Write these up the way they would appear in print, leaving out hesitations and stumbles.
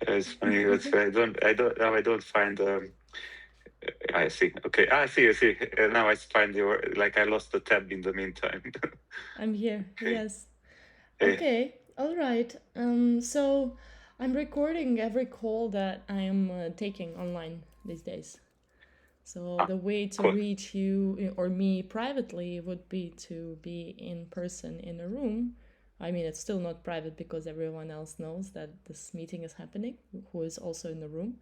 It's funny. I don't find. I see. Okay. I see. I see. Now I find your. Like I lost the tab in the meantime. I'm here. Okay. Yes. Hey. Okay. All right. So I'm recording every call that I am taking online these days. So Ah, the way to cool. reach you or me privately would be to be in person in a room. I mean, it's still not private because everyone else knows that this meeting is happening, who is also in the room.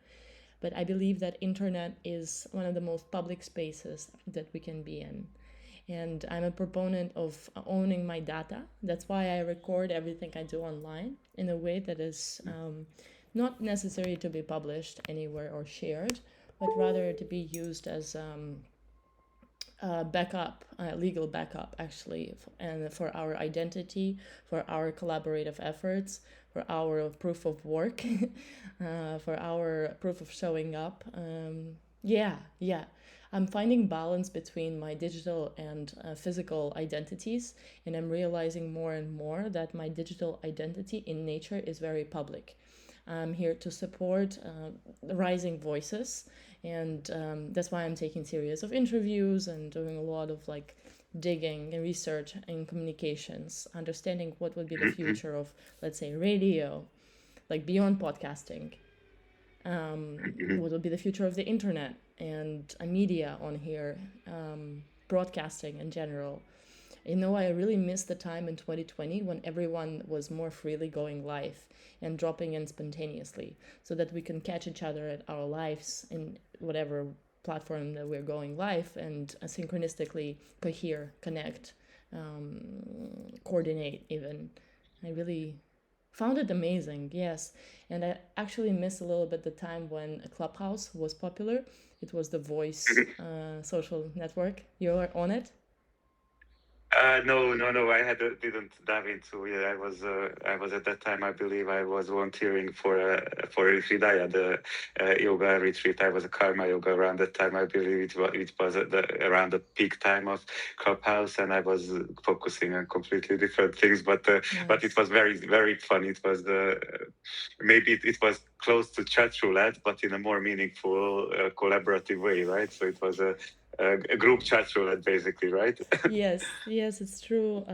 But I believe that internet is one of the most public spaces that we can be in. And I'm a proponent of owning my data. That's why I record everything I do online in a way that is not necessary to be published anywhere or shared, but rather to be used as backup, legal backup, actually, and for our identity, for our collaborative efforts, for our proof of work, for our proof of showing up. Yeah. I'm finding balance between my digital and physical identities, and I'm realizing more and more that my digital identity in nature is very public. I'm here to support rising voices, and that's why I'm taking series of interviews and doing a lot of like digging and research in communications, understanding what would be the Mhm, future of, let's say, radio, like beyond podcasting. mhm, What will be the future of the internet and media on here, broadcasting in general. I really missed the time in 2020 when everyone was more freely going live and dropping in spontaneously so that we can catch each other at our lives in whatever platform that we're going live and synchronistically cohere, connect, coordinate even. I really found it amazing, yes. And I actually miss a little bit the time when Clubhouse was popular. It was the voice mhm. social network. You were on it? No, no, no. Didn't dive into. Yeah, I was at that time. I believe I was volunteering for a retreat. I had a yoga retreat. I was a karma yoga around that time. I believe it was around the peak time of Clubhouse, and I was focusing on completely different things. But it Nice. was very very fun. It was maybe it was close to chat roulette, but in a more meaningful, collaborative way, right? So it was a group chat roulette, basically, right? Yes, it's true.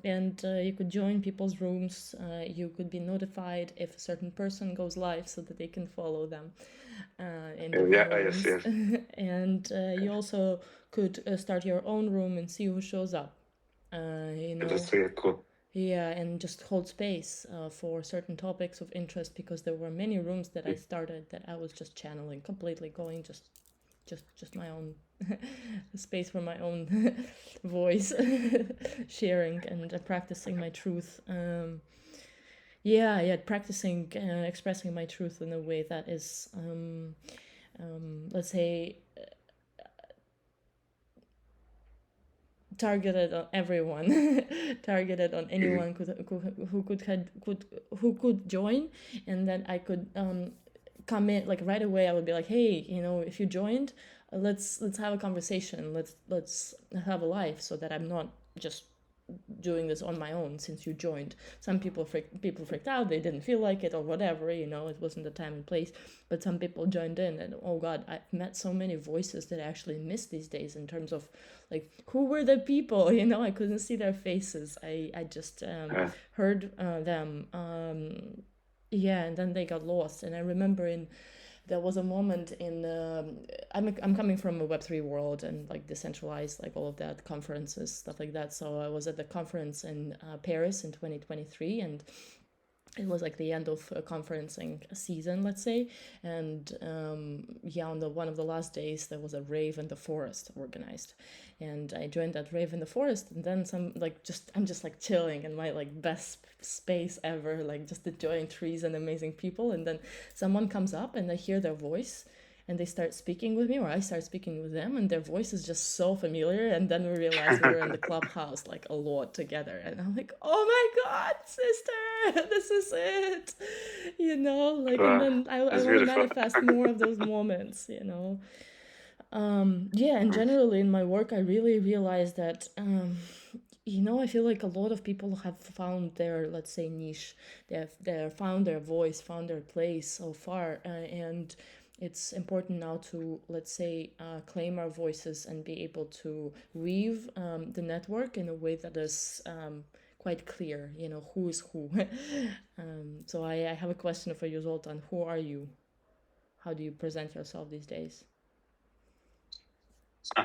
And you could join people's rooms. You could be notified if a certain person goes live so that they can follow them in the Yeah, yes, rooms. yes. And you also could start your own room and see who shows up. Uh, you know, That's really cool. yeah, and just hold space for certain topics of interest because there were many rooms that I started that I was just channeling, completely going just my own space for my own voice, sharing and practicing my truth. Yeah, practicing expressing my truth in a way that is, let's say, targeted on everyone, targeted on Mhm. anyone who could join, and then I could come in like right away. I would be like, hey, if you joined, let's have a conversation. Let's have a life so that I'm not just doing this on my own since you joined. Some people freaked out, they didn't feel like it or whatever, it wasn't the time and place. But some people joined in, and oh god, I've met so many voices that I actually miss these days in terms of like who were the people. I couldn't see their faces. I just Uh, heard them. Yeah, and then they got lost. And I remember there was a moment in I'm coming from a Web3 world and like decentralized, like all of that, conferences, stuff like that. So I was at the conference in Paris in 2023, and it was like the end of a conferencing season, let's say. And yeah, on the one of the last days there was a rave in the forest organized, and I joined that rave in the forest. And then some, like, just I'm just like chilling in my like best space ever, like just enjoying trees and amazing people. And then someone comes up and I hear their voice, and they start speaking with me, or I start speaking with them, and their voice is just so familiar. And then we realized we were in the clubhouse like a lot together, and I'm like, oh my god, sister, this is it, like. And then I that's want to beautiful. manifest more of those moments, yeah. And generally in my work I really realized that I feel like a lot of people have found their, let's say, niche. They have found their voice, found their place so far, and it's important now to, let's say, claim our voices and be able to weave the network in a way that is quite clear. Who is who. So I have a question for you, Zoltan. Who are you? How do you present yourself these days? Uh,